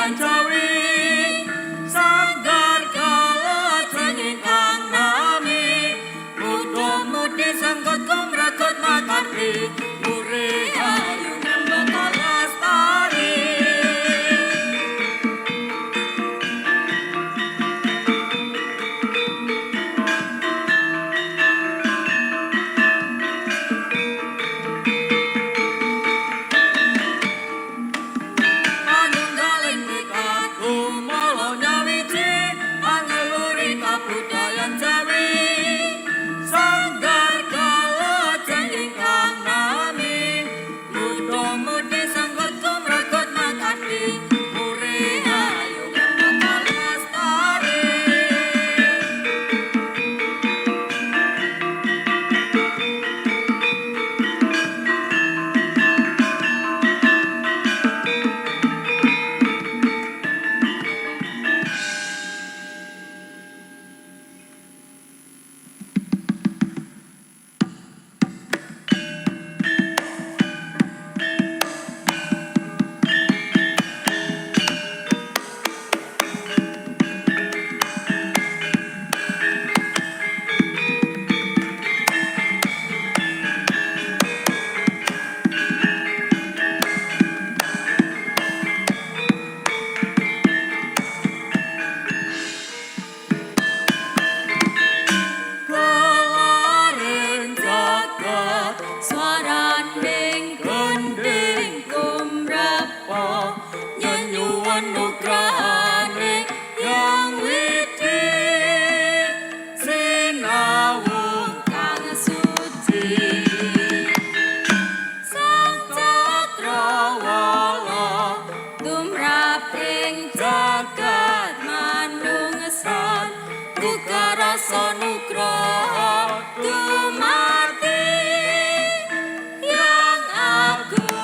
budayan Jawi sanggar kala senging kang nami muda-mudi sanggot kumrakut makati muri ayu nembang lestari budayan Jawi sanggar kala senging kang nami muda-mudi sanggot kumrakut makati muri ayu nembang lestari nugrahane yang witi sinawung kang suci sang cakrawala tumrap ing jagat manungsan uga rasa nugraha dumati yang agung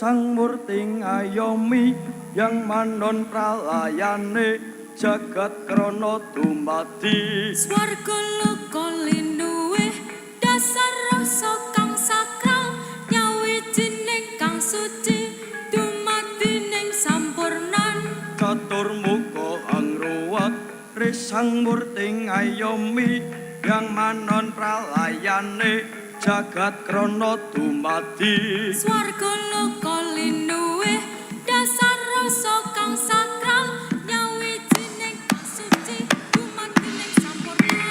Sang murting ayomi yang manon pralayane jagat krana dumadi swarga loka linduwe dasar rasa kang sakral nyawijining kang suci dumadi ning sampurnan catur muka angruwat risang murting ayomi yang manon pralayane jagat krana dumadi swarga loka linduwe dasar rasa kang sakral nyawijining kang suci dumadi ning sampurna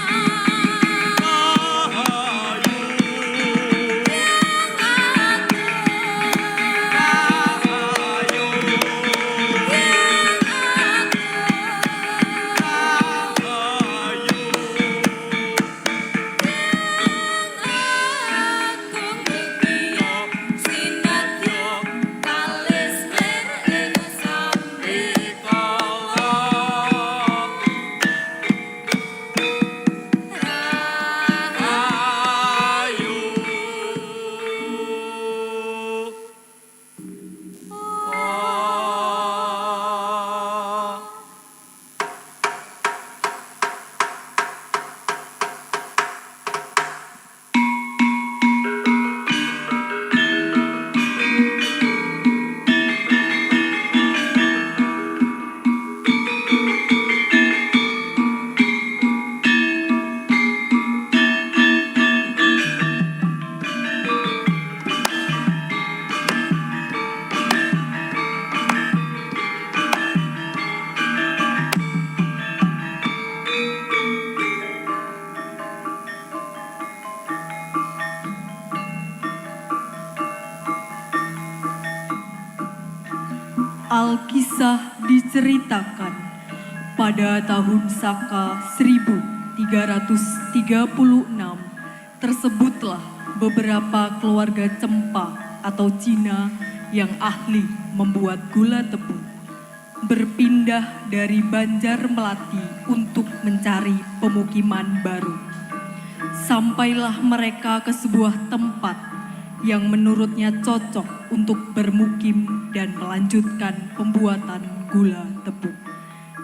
menceritakan pada tahun Saka 1336 tersebutlah beberapa keluarga Cempa atau Cina yang ahli membuat gula tebu berpindah dari Banjar Melati untuk mencari pemukiman baru. Sampailah mereka ke sebuah tempat yang menurutnya cocok untuk bermukim dan melanjutkan pembuatan gula tebu.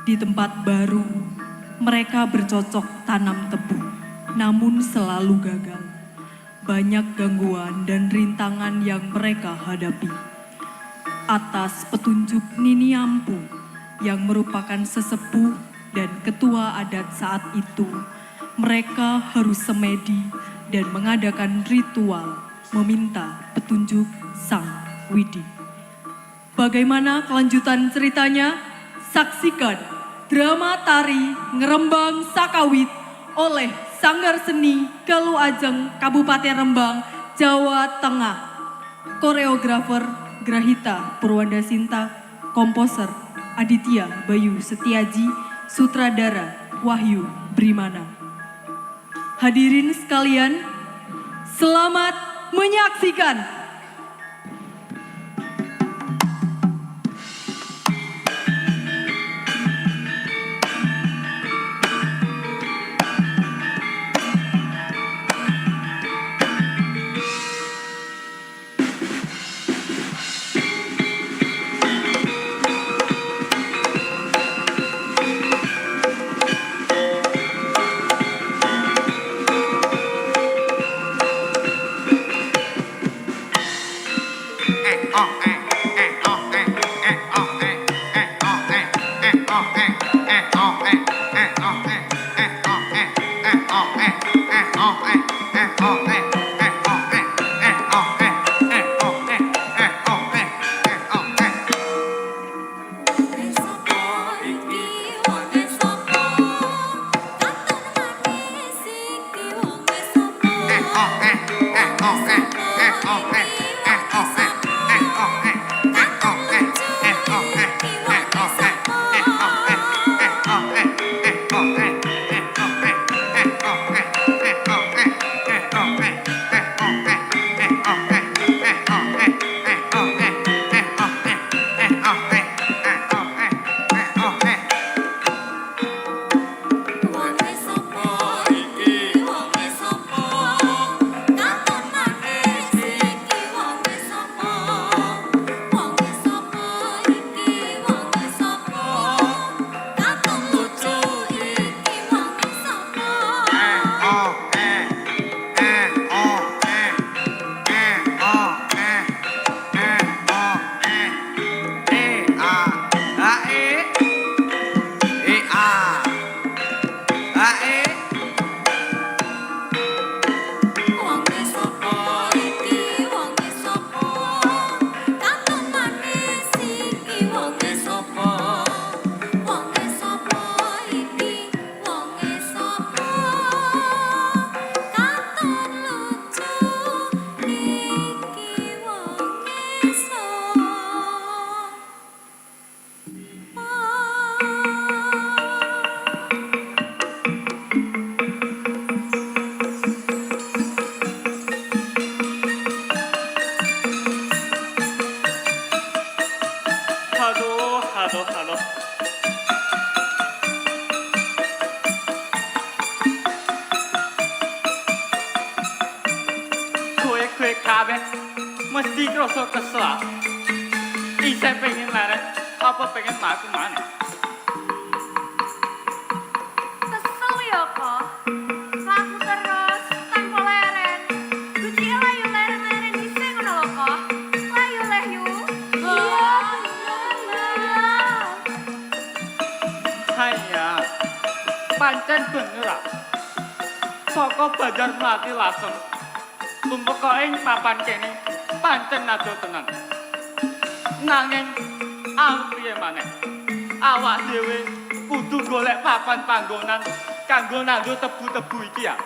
Di tempat baru, mereka bercocok tanam tebu, namun selalu gagal. Banyak gangguan dan rintangan yang mereka hadapi. Atas petunjuk Nini Ampu yang merupakan sesepuh dan ketua adat saat itu, mereka harus semedi dan mengadakan ritual meminta petunjuk Sang Widi. Bagaimana kelanjutan ceritanya? Saksikan drama tari Ngerembang Sakawit oleh Sanggar Seni Galuh Ajeng Kabupaten Rembang, Jawa Tengah. Koreografer Grahita Purwanda Sinta, komposer Aditya Bayu Setiaji, sutradara Wahyu Brimana. Hadirin sekalian, selamat menyaksikan. Kowe kabeh mesti krasa kesel. Isih pengen leren apa pengen mlaku maneh? Kesel ya kok. Laku terus tanpa leren. Guci layu leren-leren isih ngono lho kok. Layu lehyu. Iya. Hanya pancen bener ah. Saka Banjar Melati langsung tumpeka ing papan kene pancen nado tenan. Nanging piye maneh? Awak dhewe kudu golek papan panggonan kanggo nando tebu-tebu iki ya.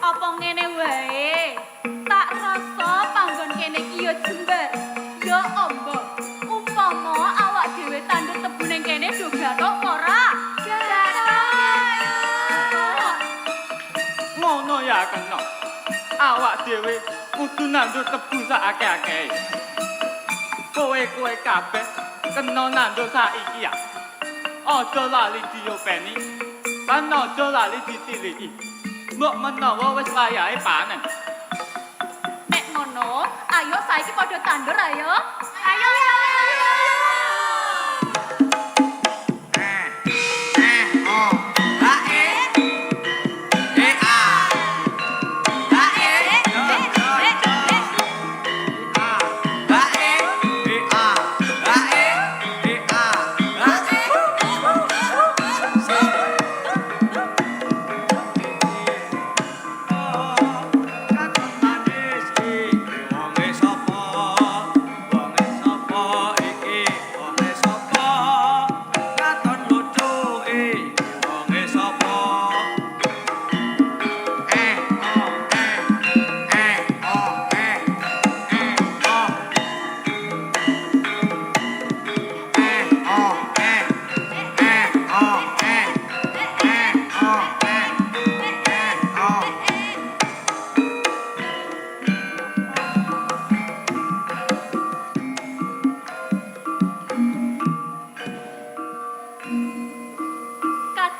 Apa ngene wae? Tak rasa panggon kene iki ya jembar. Ya amba, umpama awak dhewe tanduk tebune ora kena. Awak dhewe kudu nandur tebu sakake-akeh. Kowe kabeh kena nandur saiki ya. Aja lali diopeni, lan aja lali ditiliki. Mbok menawa wis wayahe panen. Nek ngono, ayo saiki padha tandur ayo. Ayo.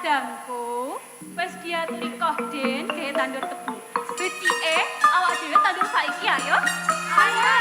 Kadangku, wis diaturi koh Den gawe tandur tebu. Becike awak dhewe tandur saiki ayo. Ayo.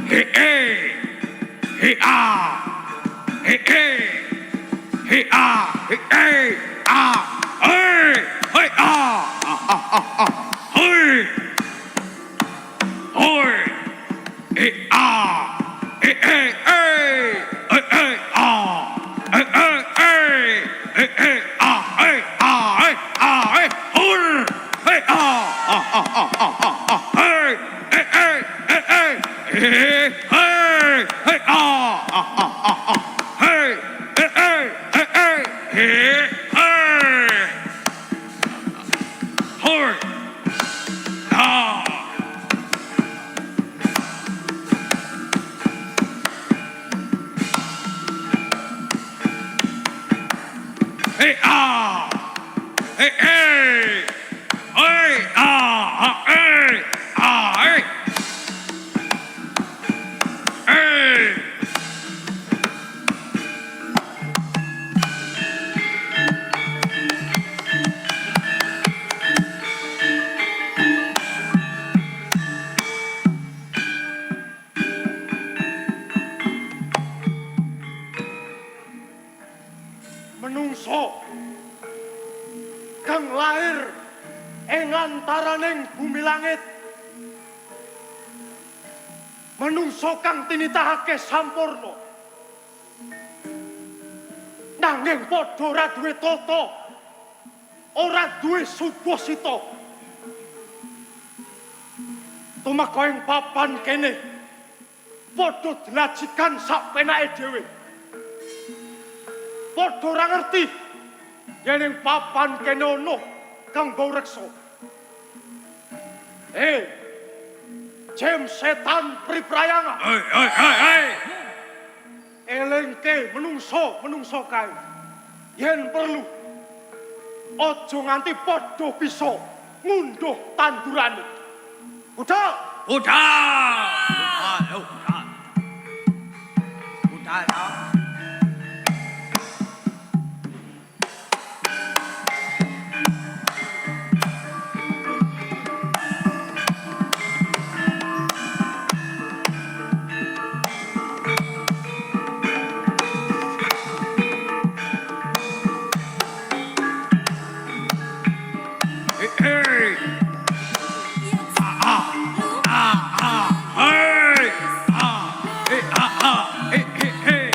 Hey, hey. Hey, Hey, hey. Hey, Hey, hey. Hey. Hey, Hey. Hey. Hey, Hey, hey, hey. Hey, hey, Hey, hey, hey. Hey, hey, Hey, hey, hey. Hey, Hey, hey, hey, hey. Hey, hey, hey, hey. Hey, hey, hey, hey. Hey, hey, hey. Hey, hey, hey. Hey. Menungso kang lahir ing antaraning bumi langit, menungso kang tinitahake sampurna nanging padha ora duwe tata, ora duwe subasita. Tumeka ing papan kene padha dlajikan sapenake dhewe, padha ora ngerti yen ing papan kene ana kang mbau reksa. Jem setan priprayanga. Hey. Elengke menungso kae. Yen perlu aja nganti padha bisa ngunduh tandurane. Udah. Udah. Hey. Hey. Hey.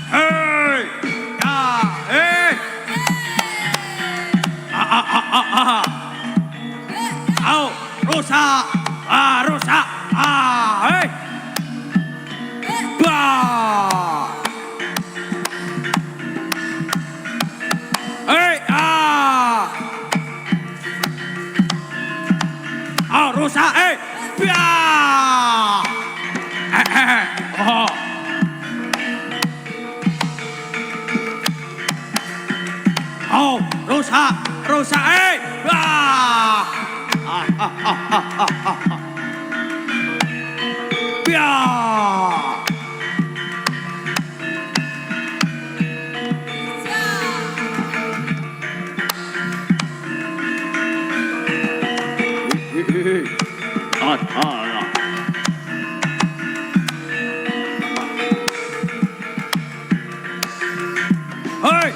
Hei, ya, Au, rusak, rusak, hei, bah, hei, rusak, bah, oh. Oh, rusak, rusak, wah, biar, hei.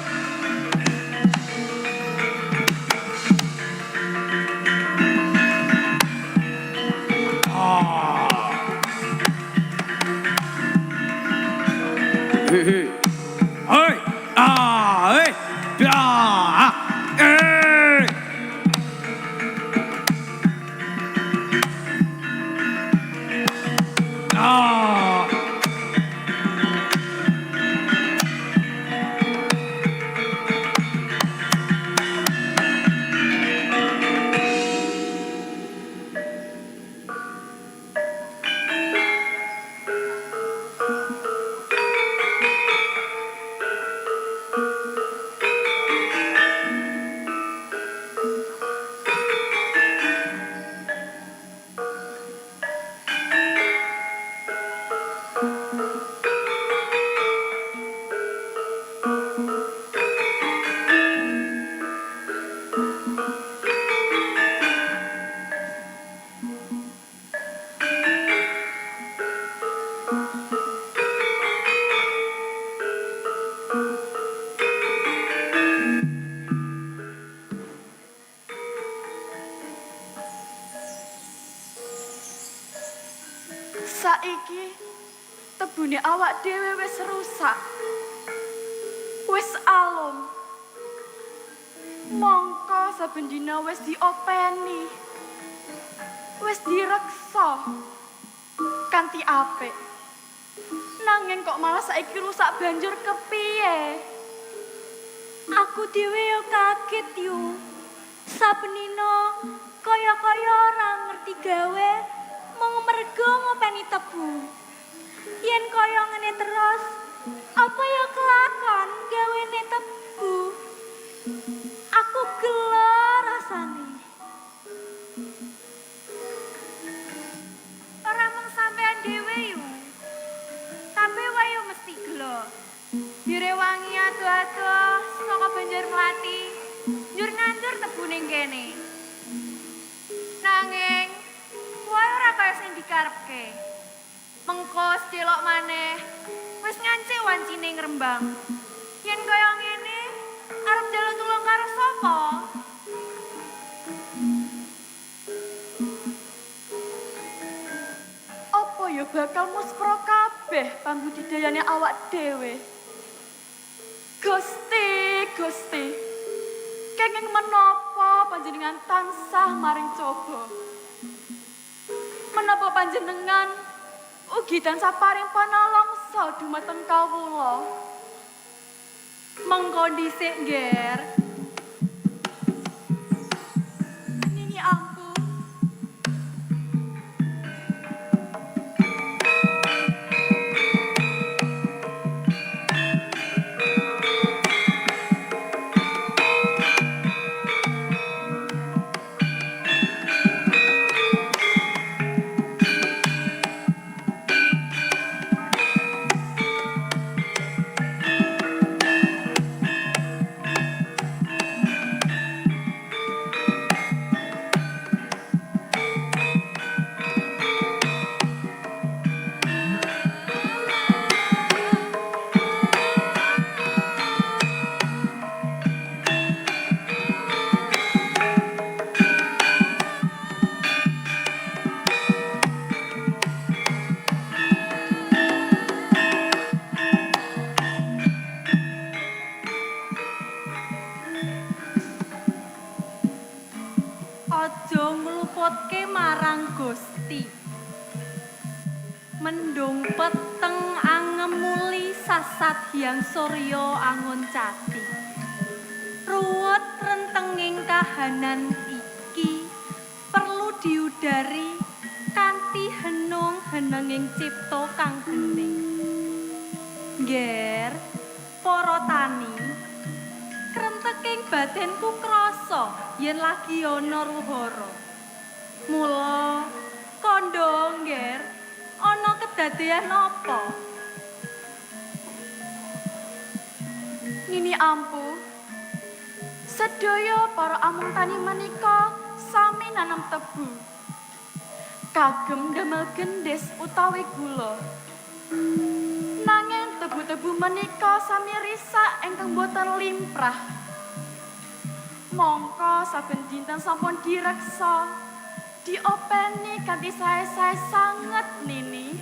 Hei, ya, Saiki tebune awak dhewe wis rusak. Wis alum. Mongko saben dina wis diopeni. Wis direksa kanthi apik. Nanging kok malah saiki rusak banjur kepiye? Aku dhewe yo kaget yo. Saben dina kaya-kaya ora ngerti gawe mung mergo ngopeni tebu. Yen kaya ngene terus, apa ya kelakon gawene tebu? Aku gelo rasane. Ora mung sampean dhewe yo. Tapi wae mesti gelo. Dire wangi ado-ado saka Banjarmati. Njur nandur tebu ning kene. Nanging wae ora kaya sing dikarepke. Mengko delok maneh wis ngancik wancine ngrembang. Yen kaya ngene arep jalan tulung karo sapa? Apa ya bakal muspro kabeh pambudidayane awak dhewe? Gusti, Gusti. Kenging menapa panjenengan tansah maring coba? Menapa panjenengan ugi tansah paring panalongsa dumateng kawula? Mengko dhisik, Nger. Nini ampun. prasat Hyang Surya Angon Cati. Ruwet rentenging kahanan iki perlu diudari kanthi henung-henenging cipta kang bening. Ngger, para tani, krenteking batenku krasa yen lagi ana ruhara. Mula kandha ngger, ana kedadean apa? Nini ampu, sedaya para amung tani menika sami nanam tebu. Kagem damel gendis utawi gula. Nanging tebu-tebu menika sami risak ingkang boten limprah. Mongko saben dinten sampun direksa, diopeni kanthi sae-sae sanget Nini.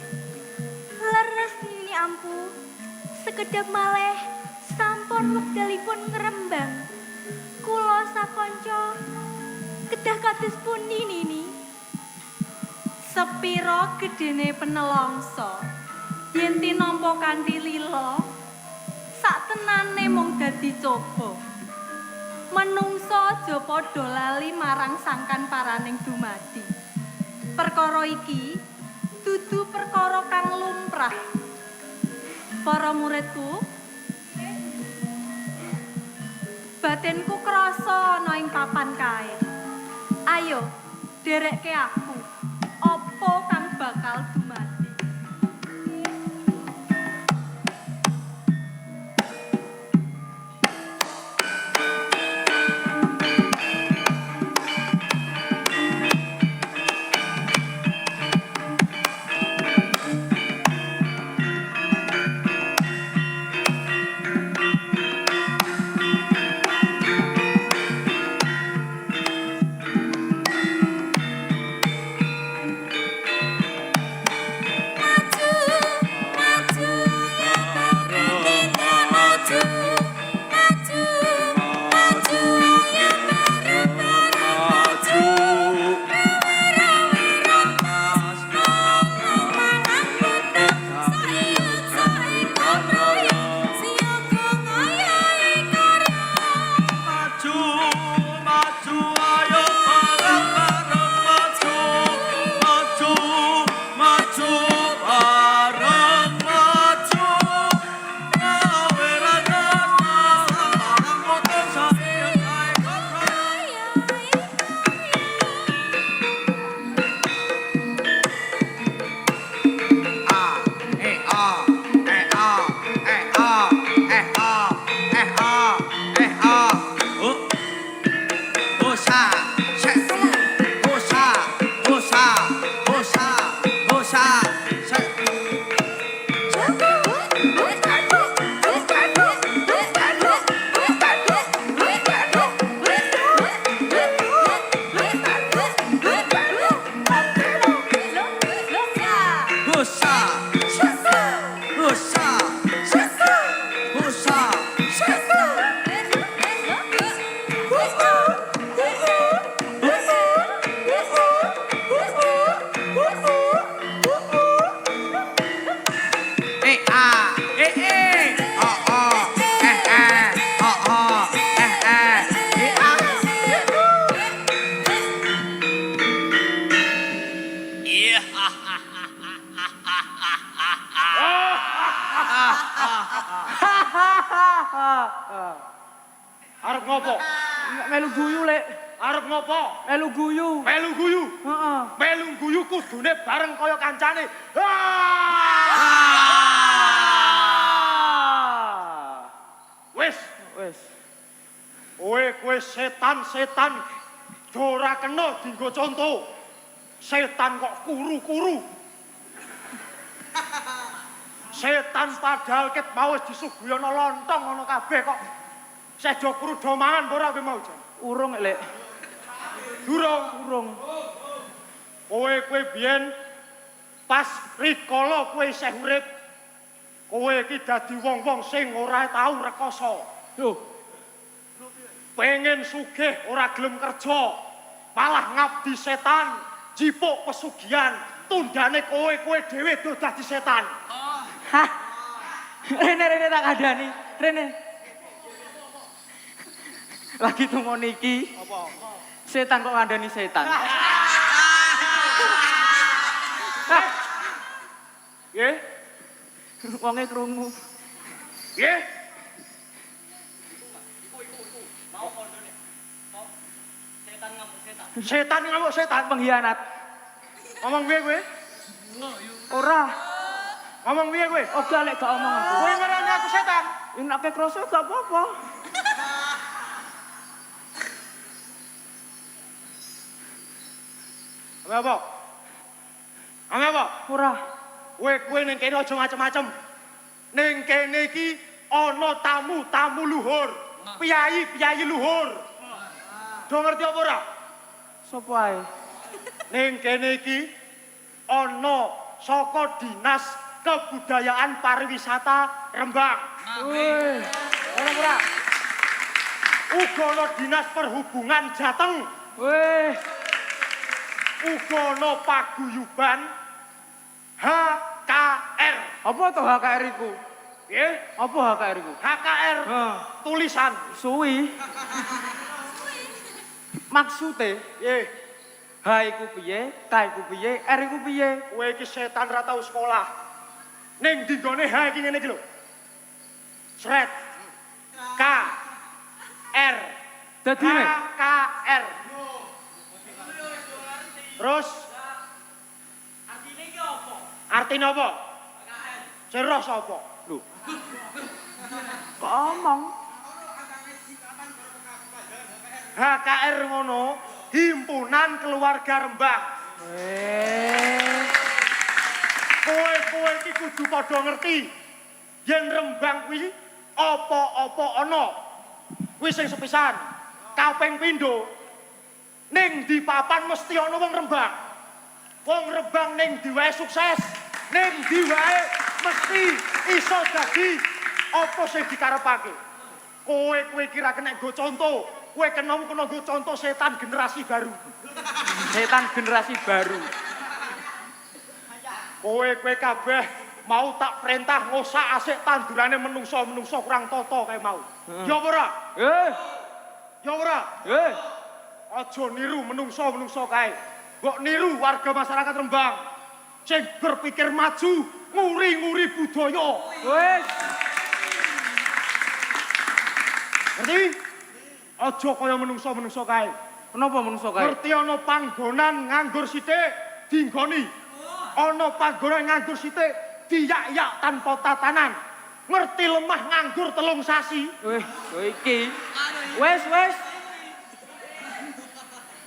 Leres Nini ampu, sekedap malih sampun wekdalipun ngrembang. Kula sakanca kedah kados pundi Nini? Sepiro gedene penelongso, yen tinampa kanthi lila, saktenane mung dadi coba. Menungso aja padha lali marang sangkan paraning dumadi. Perkara iki dudu perkara kang lumrah. Para muridku, batinku krasa ana ing papan kae. Ayo, derekke aku. Apa kang bakal dumadi? Arep ngopo? Melu guyu, Lek. Arep ngopo? Melu guyu. Melu guyu. Heeh. Melu guyu kudune bareng kaya kancane. Wis, Wis. kowe setan-setan ora kena dienggo conto. Setan kok kuru-kuru. Setan padahal ket mau disuguhi ana lontong ana kabeh kok. Sedo kuru do mangan ora kowe mau jan. Urung, Lek. Durung. Kowe biyen pas rikala kowe isih urip. Kowe iki dadi wong-wong sing ora tau rekoso. Loh, Pengen sugih ora gelem kerja. Malah ngabdi setan, jipuk pesugihan. Tundane kowe dhewe do dadi setan. hah. Rene tak kandhani. Rene. Lagi tunggu niki. Apa? Setan kok ngandani setan. Nggih. Wonge krungu. Nggih. Setan ngamuk setan. Pengkhianat. Ngomong piye kowe? Ora. Ngomong piye kowe? Oke lek gak omong aku. Kowe ngarani aku setan. Enake kroso gak apa-apa. Apa? Apa? Ora. Kowe ning kene aja macem-macem. Ning kene iki ana tamu luhur. Piyayi luhur. Do ngerti apa ora? Sopo ae? Ning kene iki ana saka Dinas Kebudayaan Pariwisata Rembang. Wih. Ora ora. Uga ana Dinas Perhubungan Jateng. Wih. Uga ana paguyuban HKR. Apa to HKR iku? Nggih, Apa HKR iku? HKR tulisan. Suwi. Maksude, Nggih, H iku piye, K iku piye, R iku piye? kowe iki setan ra tau sekolah. Ning dinggone H iki ngene iki lho. Sret. K R. Dadi ne? HKR. Terus artine apa? Jeros apa? Lho. Kok omong? HKR ngono, Himpunan Keluarga Rembang. Kowe iki kudu padha ngerti. Yen Rembang kuwi apa-apa ana. Kuwi sing sepisan. Kaping pindho ning di papan mesti ana wong Rembang. Wong Rembang ning di wae sukses. Ning di wae mesti iso dadi apa sing dikarepake. Kowe kira kena go contoh. Kowe kena go contoh setan generasi baru. Setan generasi baru. Kowe kabeh mau tak perintah ngosak asik tandurane menungso kurang tata kae mau. Ya apa ora? Ya ora? Aja niru menungso kae. Mbok niru warga masyarakat Rembang sing berpikir maju, nguri-nguri budaya. Wis. Ngerti? Aja kaya menungso kae. Kenapa menungso kae? Ngerti ana panggonan nganggur sithik dinggoni. Ana panggonan nganggur sithik diyak-yak tanpa tatanan. Ngerti lemah nganggur 3 sasi. Wih, kowe iki. Wis.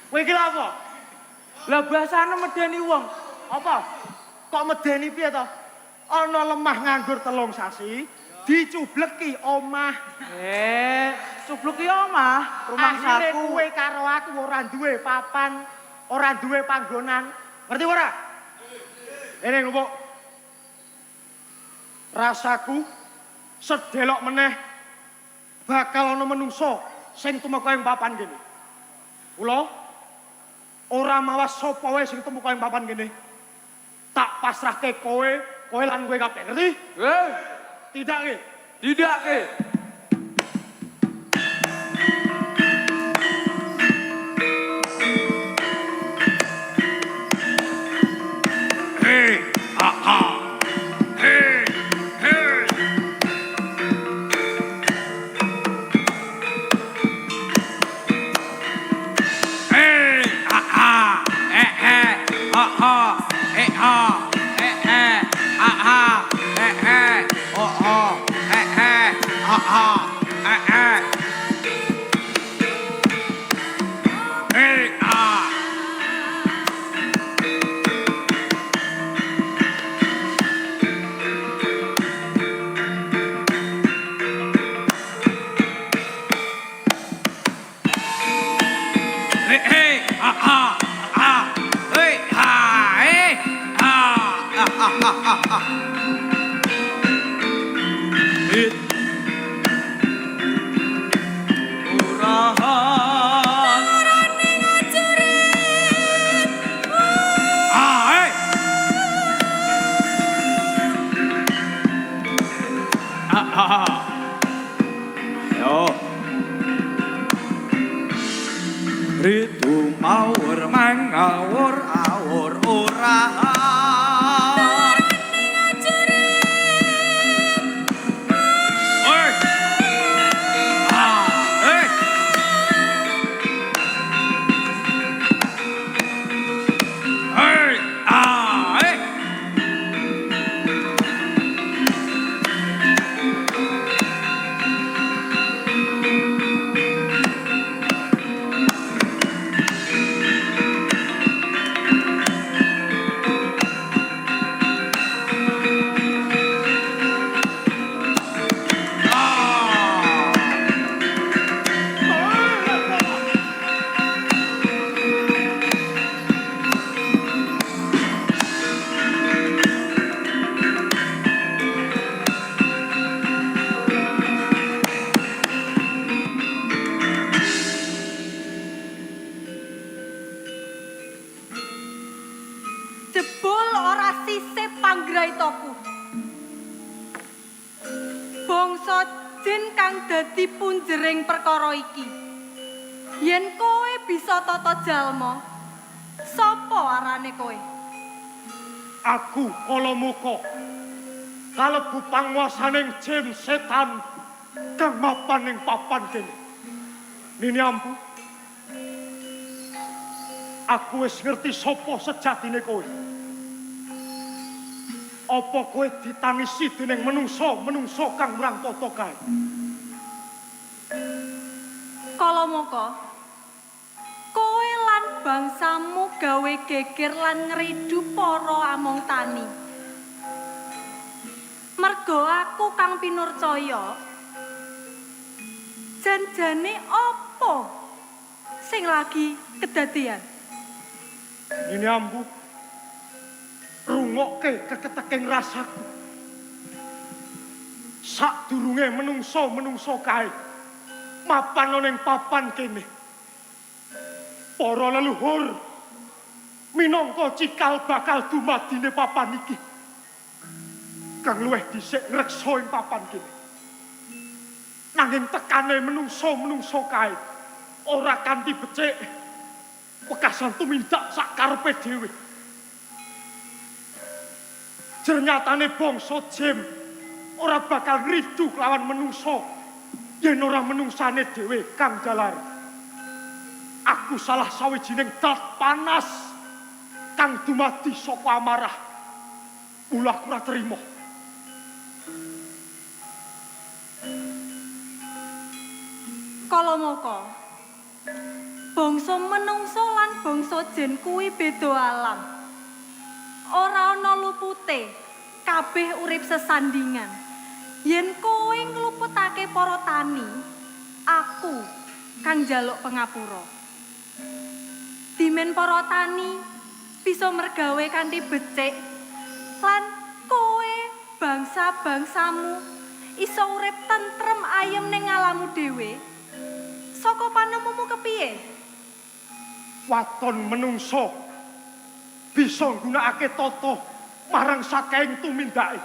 Kowe iki lha apa? Lah bahasane medeni wong. Apa? Kok medeni piye to? Ana lemah nganggur 3 sasi, dicubleki omah. Cubluk ki omah, rumah Akhire saku. kowe karo aku ora duwe papan, ora duwe panggonan. Ngerti ora? Ini ngupuk. Rasaku sedelok meneh bakal ana menungso sing tumeka ing papan kene. Kula ora mawas sapa wae sing tumeka ing papan kene. Tak pasrahke kowe lan kowe kabeh, ngerti? Tidak ke? Tidak ke? Yo. Ritu mawur mangawur awur ora. Oi. Hey. Hey. Hey. Jebul ora sisih panggraitaku. Bangsa jin kang dadi punjering perkara iki. Yen kowe bisa tata jalma, sapa arane kowe? Aku Kalamuka kalebu panguasaning jin setan kang mapan ing papan kene. Nini ampu. Aku wis ngerti sapa sejatine kowe. Apa kowe ditangisi dening menungso kang mrang tata kae? Kalamuka, kowe lan bangsamu gawe geger lan ngridu para among tani. Merga aku kang pinurcaya, janjane apa sing lagi kedadean? Ini ambu, rungokke keketeking rasaku. Sadurunge menungso kae mapan ning papan kene. Para leluhur minangka cikal bakal dumadine papan iki. Kang luwih dhisik ngreksa ing papan kene. Nanging tekane menungso kae ora kanthi becik. Wekasan tumindak sakarepe dhewe. Ternyatane bangsa jin ora bakal ngridu lawan menungso yen ora menungsane dhewe kang jalar. Aku salah sawijining dat panas kang dumadi saka amarah. Mula aku ora trima. Kalamuka, bangsa menungso lan bangsa jin kuwi beda alam. Ora ana lupute, kabeh urip sesandingan. Yen kowe ngluputake para tani, aku kang njaluk pangapura. Dimen para tani bisa mergawe kanthi becik lan kowe bangsa-bangsamu iso urip tentrem ayem ning alammu dhewe. Saka panemumu kepiye? Waton menungso bisa nggunakake tata marang saking tumindake.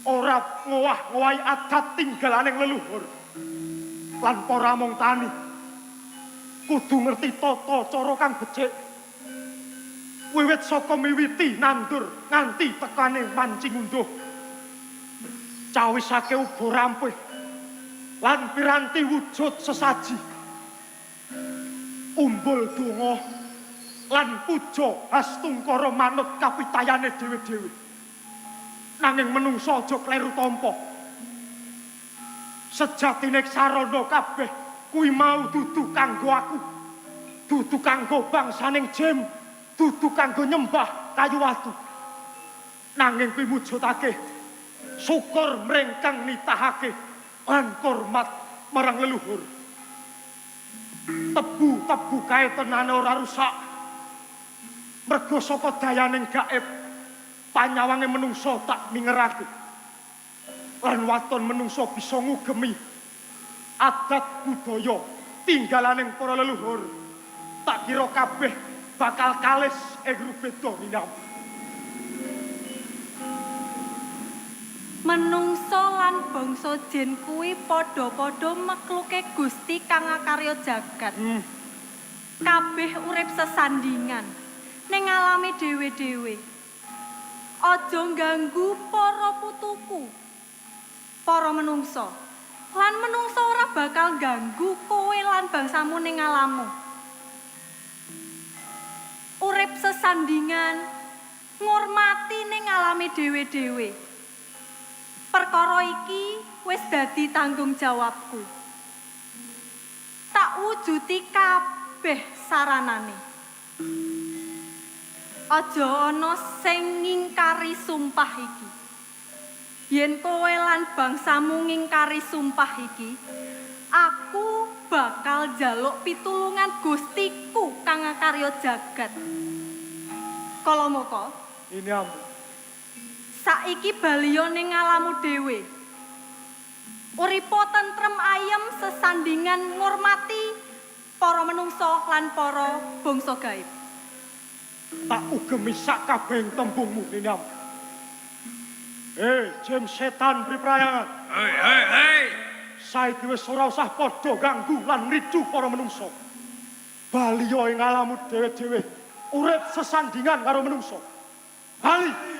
Ora ngowah-ngowahi adat tinggalaning leluhur. Lan para mong tani kudu ngerti tata cara kang becik. Wiwit saka miwiti nandur nganti tekane mancing unduh. Cawisake uga rampih lan piranti wujud sesaji. Umbul donga lan puja hastungkara manut kapitayane dhewe-dhewe. Nanging menungso aja kleru tampa. Sejatine sarana kabeh kuwi mau dudu kanggo aku. Dudu kanggo bangsaning jin, dudu kanggo nyembah kayu watu. Nanging kuwi mujudake syukur mring kang nitahake lan hormat marang leluhur. Tebu kae tenane ora rusak. Mergo saka dayaning gaib panyawange menungso tak mingerake. Lan waton menungso bisa ngugemi adat budaya tinggalaning para leluhur. Tak kira kabeh bakal kalis ing rubeda minam. Menungso lan bangsa jin kuwi padha-padha makluke Gusti kang ngakarya jagat. Kabeh urip sesandingan ning alame dhewe-dhewe. Aja ganggu para putuku. Para menungso. Lan menungso ora bakal ganggu kowe lan bangsamu ning alammu. Urip sesandingan ngurmati ning alame dhewe-dhewe. Perkara iki wis dadi tanggung jawabku. Tak wujuti kabeh saranane. Aja ana sing ngingkari sumpah iki. Yen kowe lan bangsamu ngingkari sumpah iki, aku bakal njaluk pitulungan Gustiku kang ngakarya jagat. Kala moko, Ini ampun. saiki baliya ning alammu dhewe. Uripa tentrem ayem sesandingan ngurmati para menungso lan para bangsa gaib. Tak ugemi sak kabehing tembungmu ini ampun. Jim setan priprayangan. Hei. Saiki wis ora usah padha ganggu lan ricu para menungso. Baliya ing alammu dhewe-dhewe urip sesandingan karo menungso. Bali.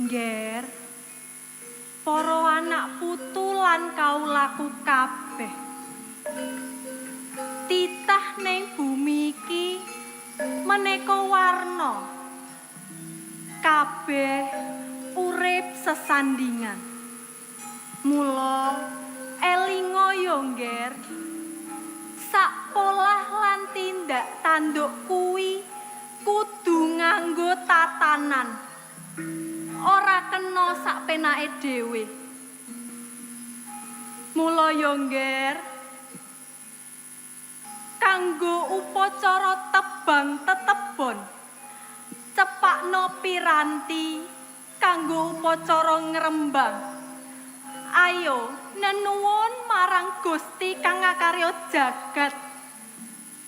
Ngger, para anak putu lan kaulaku kabeh. Titah ning bumi iki maneka warna. Kabeh urip sesandingan. Mula elinga yo ngger. Sak polah lan tindak tanduk kuwi kudu nganggo tatanan. Ora kena sak penake dhewe. Mula yo ngger kanggo upacara tebang tetebon cepakno piranti kanggo upacara ngrembang. Ayo nenuwun marang Gusti kang ngakarya jagat.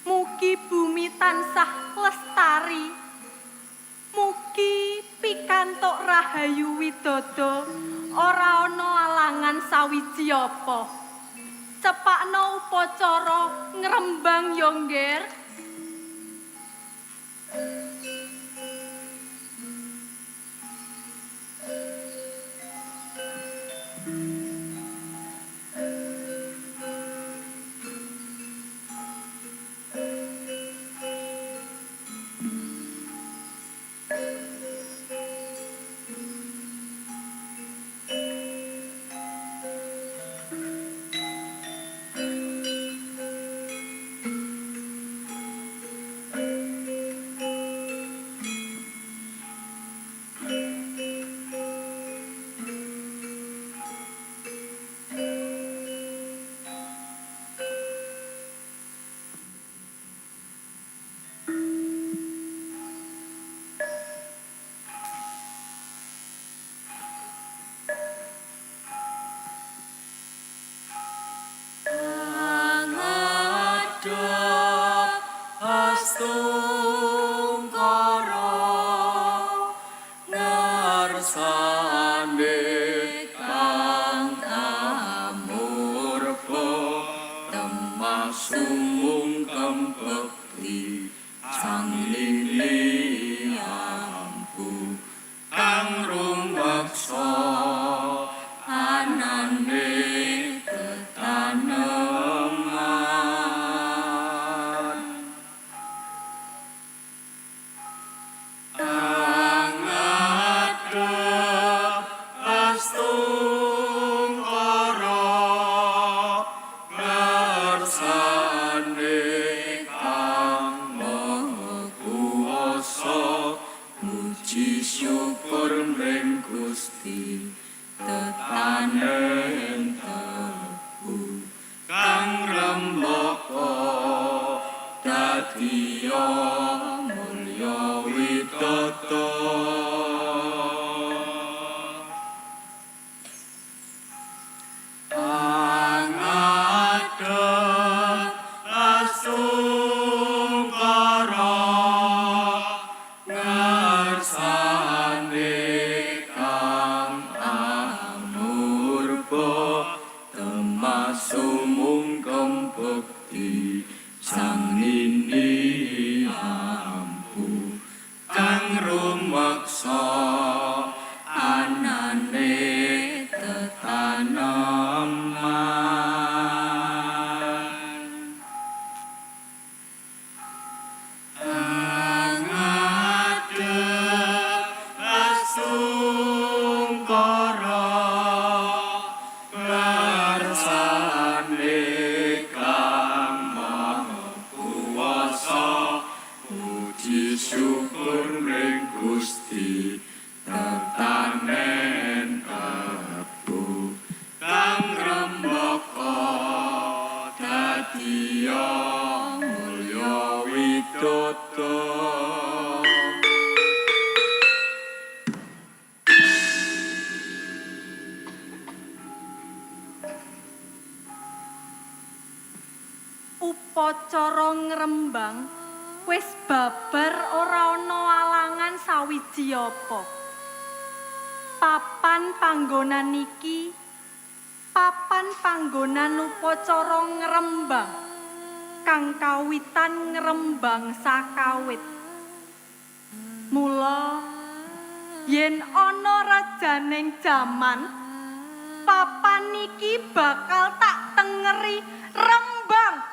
Mugi bumi tansah lestari. Mugi pikantuk rahayu widodo ora ana alangan sawiji apa. Cepakno upacara ngrembang yo ngger. Astung sumungkem bekti sang nini ampu kang rumeksa anane tetaneman angadep asungkara ngarsane kang maha kuwasa puji syukur ring Gusti tetanen abu kang rembaka dadiya mulya widodo Upacara ngrembang wis babar ora ana alangan sawiji apa. Papan panggonan iki papan panggonan upacara ngrembang kang kawitan ngrembang sakawit. Mula yen ana rajaning jaman papan iki bakal tak tengeri rembang.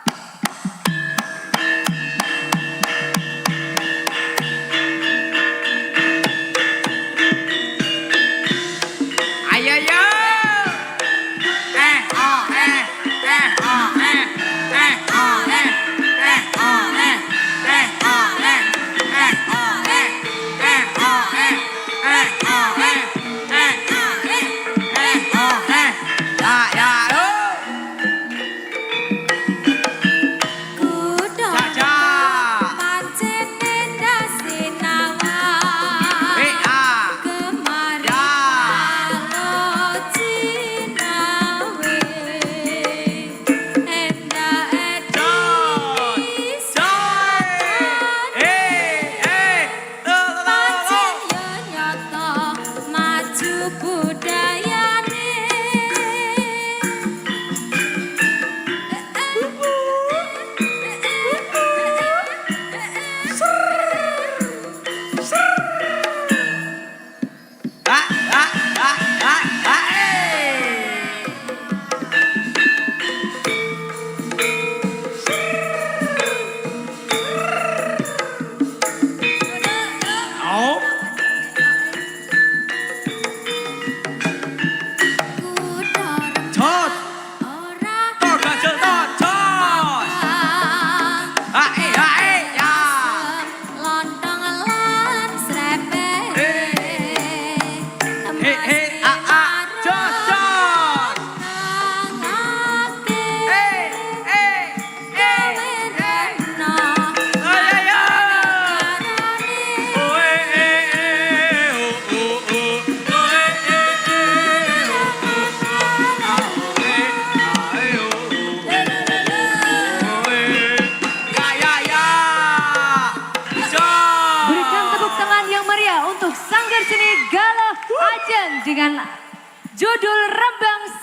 Dengan judul Rembang